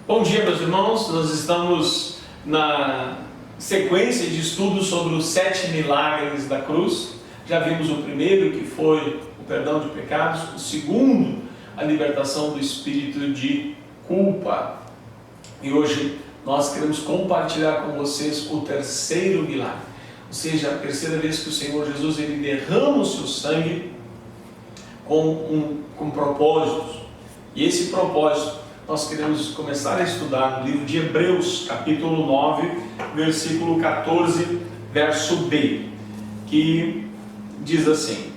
Bom dia, meus irmãos. Nós estamos na sequência de estudos sobre os 7 milagres da cruz. Já vimos o primeiro, que foi o perdão de pecados. O segundo, a libertação do espírito de culpa. E hoje nós queremos compartilhar com vocês o terceiro milagre. Ou seja, a terceira vez que o Senhor Jesus ele derrama o seu sangue com propósitos. E esse propósito nós queremos começar a estudar no livro de Hebreus, capítulo 9, versículo 14, verso B, que diz assim: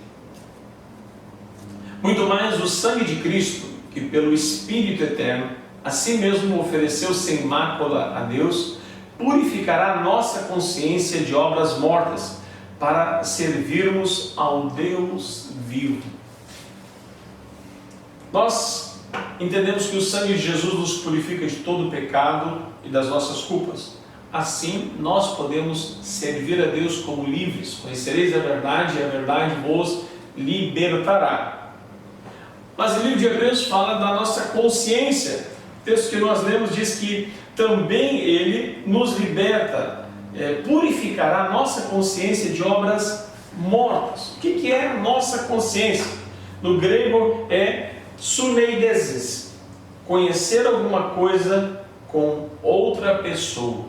muito mais o sangue de Cristo, que pelo Espírito eterno a si mesmo ofereceu sem mácula a Deus, purificará nossa consciência de obras mortas, para servirmos ao Deus vivo. Nós entendemos que o sangue de Jesus nos purifica de todo o pecado e das nossas culpas. Assim, nós podemos servir a Deus como livres. Conhecereis a verdade, e a verdade vos libertará. Mas o livro de Hebreus fala da nossa consciência. O texto que nós lemos diz que também ele nos liberta, purificará a nossa consciência de obras mortas. O que é a nossa consciência? No grego é suneidesis, conhecer alguma coisa com outra pessoa.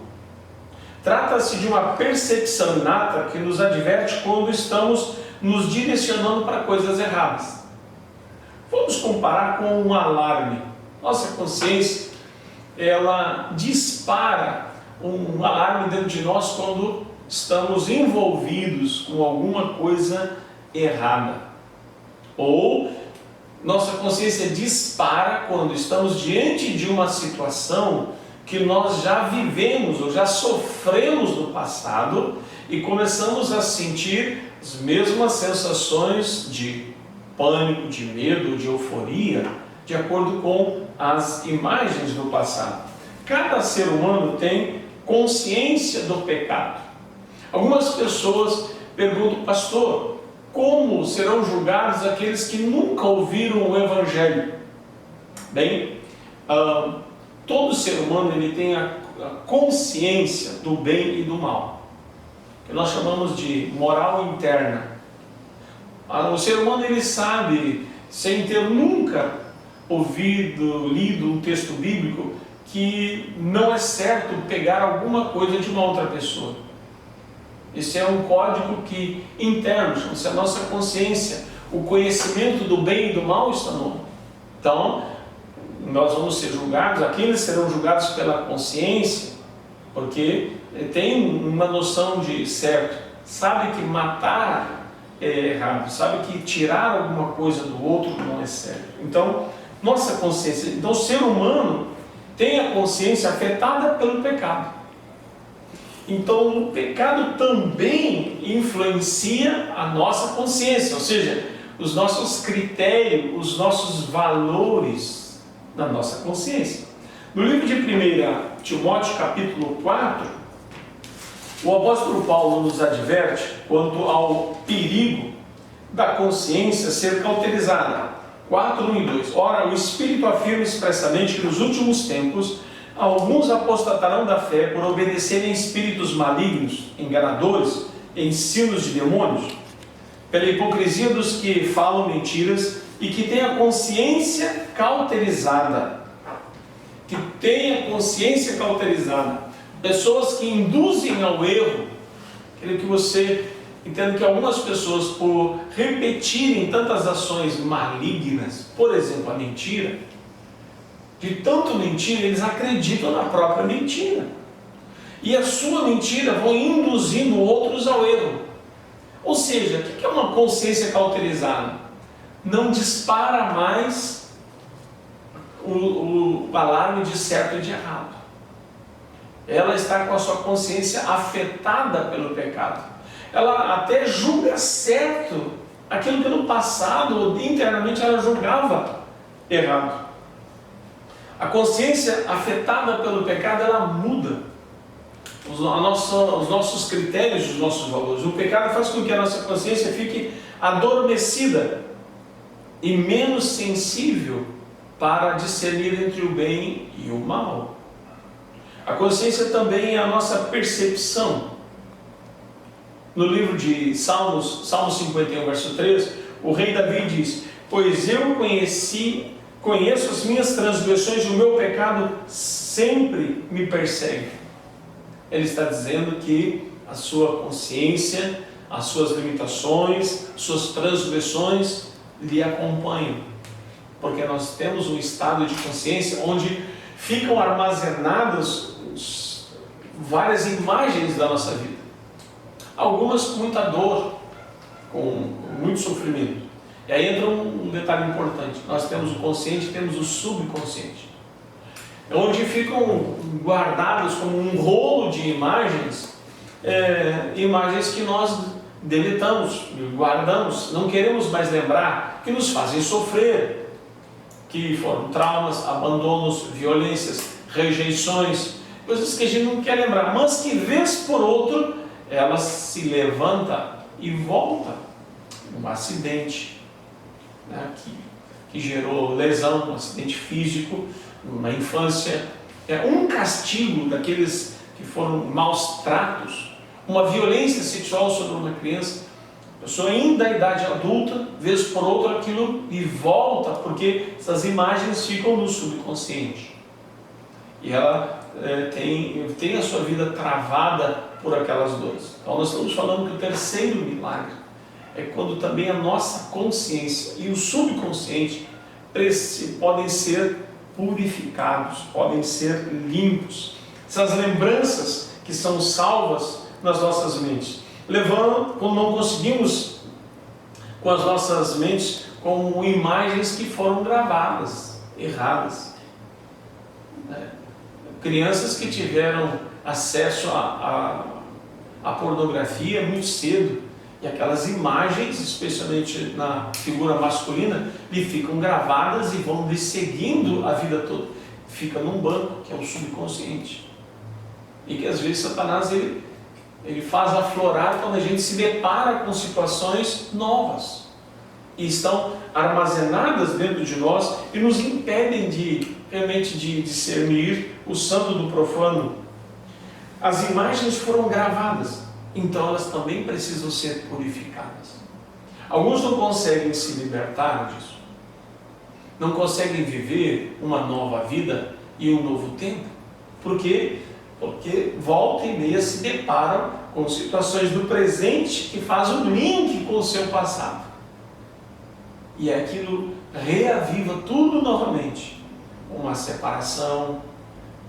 Trata-se de uma percepção inata que nos adverte quando estamos nos direcionando para coisas erradas. Vamos comparar com um alarme. Nossa consciência, ela dispara um alarme dentro de nós quando estamos envolvidos com alguma coisa errada. Ou nossa consciência dispara quando estamos diante de uma situação que nós já vivemos ou já sofremos no passado e começamos a sentir as mesmas sensações de pânico, de medo, de euforia, de acordo com as imagens do passado. Cada ser humano tem consciência do pecado. Algumas pessoas perguntam: pastor, como serão julgados aqueles que nunca ouviram o Evangelho? Bem, todo ser humano ele tem a consciência do bem e do mal, que nós chamamos de moral interna. O ser humano ele sabe, sem ter nunca ouvido, lido um texto bíblico, que não é certo pegar alguma coisa de uma outra pessoa. Esse é um código que interno, chama-se a nossa consciência. O conhecimento do bem e do mal está no homem. Então, nós vamos ser julgados, aqueles serão julgados pela consciência, porque tem uma noção de certo, sabe que matar é errado, sabe que tirar alguma coisa do outro não é certo. Então, nossa consciência, então o ser humano tem a consciência afetada pelo pecado. Então o pecado também influencia a nossa consciência, ou seja, os nossos critérios, os nossos valores na nossa consciência. No livro de 1 Timóteo capítulo 4, o apóstolo Paulo nos adverte quanto ao perigo da consciência ser cauterizada. 4, 1 e 2. Ora, o Espírito afirma expressamente que nos últimos tempos alguns apostatarão da fé por obedecerem espíritos malignos, enganadores, ensinos de demônios, pela hipocrisia dos que falam mentiras e que têm a consciência cauterizada. Que têm a consciência cauterizada. Pessoas que induzem ao erro. Quero que você entenda que algumas pessoas, por repetirem tantas ações malignas, por exemplo, a mentira, de tanto mentira, eles acreditam na própria mentira. E a sua mentira vão induzindo outros ao erro. Ou seja, o que é uma consciência cauterizada? Não dispara mais o alarme de certo e de errado. Ela está com a sua consciência afetada pelo pecado. Ela até julga certo aquilo que no passado, internamente, ela julgava errado. A consciência afetada pelo pecado, ela muda os nossos critérios, os nossos valores. O pecado faz com que a nossa consciência fique adormecida e menos sensível para discernir entre o bem e o mal. A consciência também é a nossa percepção. No livro de Salmos, Salmo 51, verso 3, o rei Davi diz: pois eu conheço as minhas transgressões e o meu pecado sempre me persegue. Ele está dizendo que a sua consciência, as suas limitações, suas transgressões lhe acompanham. Porque nós temos um estado de consciência onde ficam armazenadas várias imagens da nossa vida. Algumas com muita dor, com muito sofrimento. E aí entra um detalhe importante. Nós temos o consciente e temos o subconsciente. É onde ficam guardados como um rolo de imagens, imagens que nós deletamos, guardamos, não queremos mais lembrar, que nos fazem sofrer, que foram traumas, abandonos, violências, rejeições, coisas que a gente não quer lembrar, mas que vez por outro, ela se levanta e volta. Um acidente, né, que gerou lesão, um acidente físico, na infância, um castigo daqueles que foram maus tratos, uma violência sexual sobre uma criança, a pessoa ainda da idade adulta, vez por outra aquilo e volta, porque essas imagens ficam no subconsciente. E ela tem a sua vida travada por aquelas dores. Então nós estamos falando que o terceiro milagre é quando também a nossa consciência e o subconsciente podem ser purificados, podem ser limpos. Essas lembranças que são salvas nas nossas mentes, quando não conseguimos com as nossas mentes, como imagens que foram gravadas, erradas. Crianças que tiveram acesso à pornografia muito cedo, e aquelas imagens, especialmente na figura masculina, lhe ficam gravadas e vão lhe seguindo a vida toda. Fica num banco, que é o subconsciente. E que às vezes Satanás ele faz aflorar quando a gente se depara com situações novas. E estão armazenadas dentro de nós e nos impedem realmente de discernir o santo do profano. As imagens foram gravadas, então elas também precisam ser purificadas. Alguns não conseguem se libertar disso, não conseguem viver uma nova vida e um novo tempo. Por quê? Porque volta e meia se deparam com situações do presente que fazem um link com o seu passado. E aquilo reaviva tudo novamente. Uma separação,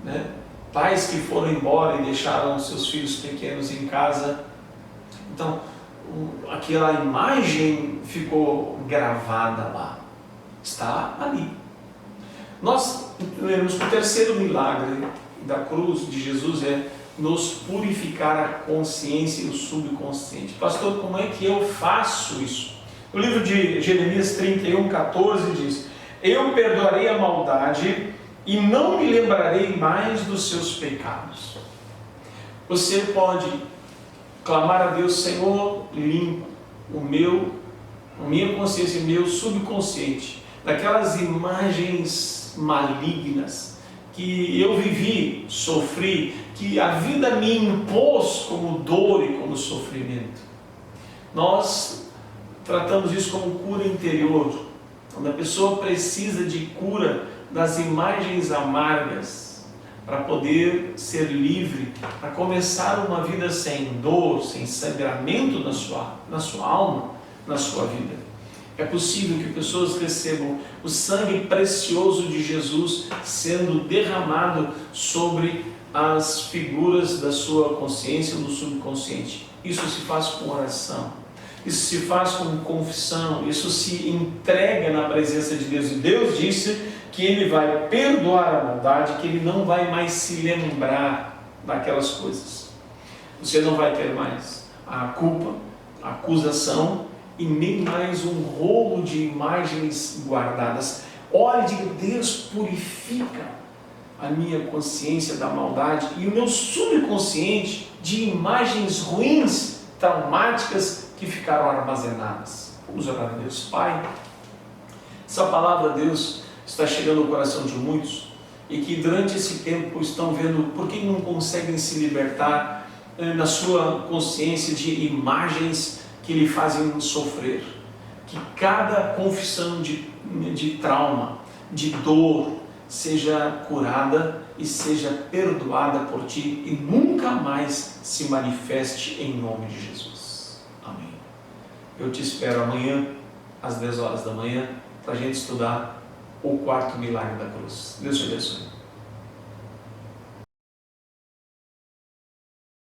né? Pais que foram embora e deixaram seus filhos pequenos em casa. Então, aquela imagem ficou gravada lá. Está ali. Nós lemos que o terceiro milagre da cruz de Jesus é nos purificar a consciência e o subconsciente. Pastor, como é que eu faço isso? No livro de Jeremias 31:14 diz: eu perdoarei a maldade e não me lembrarei mais dos seus pecados. Você pode clamar a Deus: Senhor, limpa a minha consciência e meu subconsciente daquelas imagens malignas que eu vivi, sofri, que a vida me impôs como dor e como sofrimento. Nós tratamos isso como cura interior, quando a pessoa precisa de cura das imagens amargas, para poder ser livre, para começar uma vida sem dor, sem sangramento na sua alma, na sua vida. É possível que pessoas recebam o sangue precioso de Jesus sendo derramado sobre as figuras da sua consciência ou do subconsciente. Isso se faz com oração, isso se faz com confissão, isso se entrega na presença de Deus. E Deus disse que Ele vai perdoar a maldade, que Ele não vai mais se lembrar daquelas coisas. Você não vai ter mais a culpa, a acusação e nem mais um rolo de imagens guardadas. Ore e diga: Deus, purifica a minha consciência da maldade e o meu subconsciente de imagens ruins, traumáticas que ficaram armazenadas. Vamos orar a Deus. Pai, essa palavra, Deus, está chegando ao coração de muitos e que durante esse tempo estão vendo por que não conseguem se libertar na sua consciência de imagens que lhe fazem sofrer. Que cada confissão de trauma, de dor, seja curada e seja perdoada por ti e nunca mais se manifeste em nome de Jesus. Amém. Eu te espero amanhã, às 10 horas da manhã, para a gente estudar o quarto milagre da cruz. Deus te abençoe.